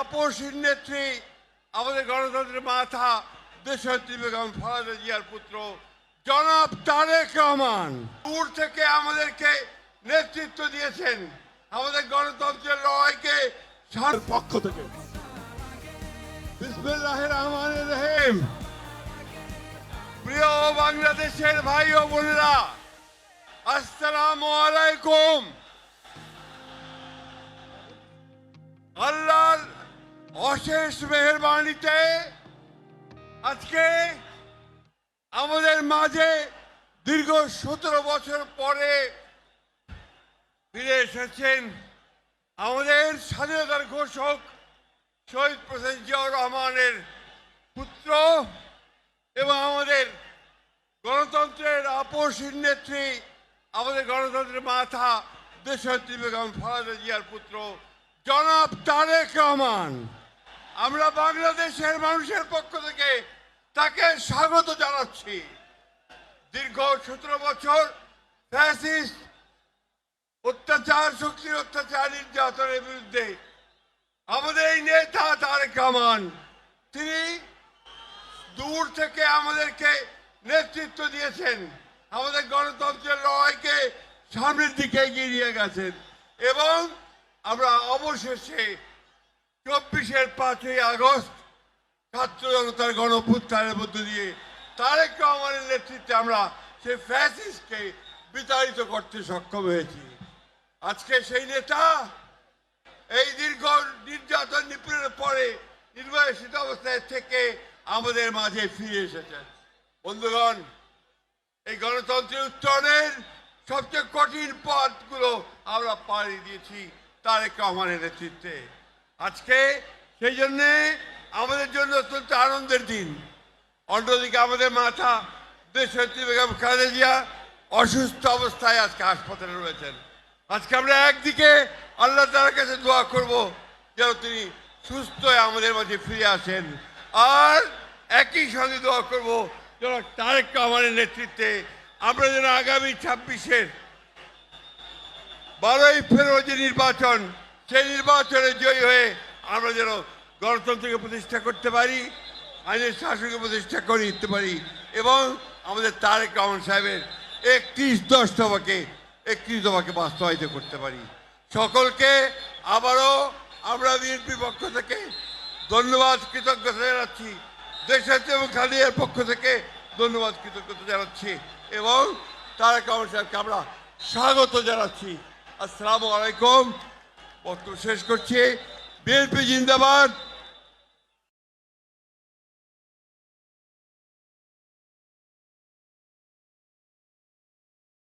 আপসহীন নেত্রী, আমাদের গণতন্ত্রের মাথা, দেশনেত্রী বেগম খালেদা জিয়ার পুত্র জনাব তারেক রহমান দূর থেকে আমাদেরকে নেতৃত্ব দিয়েছেন। আমাদের গণতন্ত্রের লড়াইকে পক্ষ থেকে বিসমিল্লাহির রহমানির রহিম। প্রিয় বাংলাদেশের ভাই ও বোনেরা, আসসালামু আলাইকুম। আল্লাহর অশেষ মেহেরবানিতে আজকে আমাদের মাঝে দীর্ঘ 17 বছর পরে ফিরে এসেছেন আমাদের স্বাধীনতার ঘোষক শহীদ প্রেসিডেন্ট জিয়াউর রহমানের পুত্র এবং আমাদের গণতন্ত্রের আপসহীন নেত্রী, আমাদের গণতন্ত্রের মাথা, দেশনেত্রী বেগম খালেদা জিয়ার পুত্র জনাব তারেক রহমান। আমরা বাংলাদেশের মানুষের পক্ষ থেকে তাকে স্বাগত জানাচ্ছি। দীর্ঘ 17 বছর ফ্যাসিস্ট অত্যাচার, শক্তির অত্যাচার, নির্যাতনের বিরুদ্ধে আমাদের এই নেতা তারেক রহমান, তিনি দূর থেকে আমাদেরকে নেতৃত্ব দিয়েছেন। আমাদের গণতন্ত্রের লড়াইকে সামনের দিকে এগিয়ে নিয়ে গেছেন এবং আমরা অবশেষে 24-এর 5ই আগস্ট ছাত্র জনতার গণঅভ্যুত্থানের মধ্য দিয়ে তারেক রহমানের নেতৃত্বে আমরা সেই ফ্যাসিস্টকে বিতাড়িত করতে সক্ষম হয়েছি। আজকে সেই নেতা এই দীর্ঘ নির্যাতন নিপীড়নের পরে নির্বাসিত অবস্থায় থেকে আমাদের মাঝে ফিরে এসেছেন। বন্ধুগণ, এই গণতন্ত্রের উত্তরণের সবচেয়ে কঠিন পথগুলো আমরা পাড়ি দিয়েছি তারেক রহমানের নেতৃত্বে। আজকে সেই জন্যে আমাদের জন্য অত্যন্ত আনন্দের দিন। অন্যদিকে আমাদের মাথা, দেশনেত্রী বেগম খালেদা জিয়া অসুস্থ অবস্থায় আজকে হাসপাতালে রয়েছেন। আজকে আমরা একদিকে আল্লাহ তাআলার কাছে দোয়া করব যেন তিনি সুস্থ হয়ে আমাদের মাঝে ফিরে আসেন, আর একই সঙ্গে দোয়া করব যেন তারেক রহমানের নেতৃত্বে আমরা যেন আগামী 26-এর 12ই ফেব্রুয়ারি যে নির্বাচন, সেই নির্বাচনে জয়ী হয়ে আমরা যেন গণতন্ত্রকে প্রতিষ্ঠা করতে পারি, আইনের শাসনকে প্রতিষ্ঠা করে দিতে পারি এবং আমাদের তারেক রহমান সাহেবের 31 দফাকে বাস্তবায়িত করতে পারি। সকলকে আবারও আমরা বিএনপির পক্ষ থেকে ধন্যবাদ, কৃতজ্ঞতা জানাচ্ছি। দেশনেত্রী এবং খালেদার পক্ষ থেকে ধন্যবাদ, কৃতজ্ঞতা জানাচ্ছি এবং তারেক রহমান সাহেবকে আমরা স্বাগত জানাচ্ছি। আসসালামু আলাইকুম। বক্তব্য শেষ করছি। বিএনপি জিন্দাবাদ।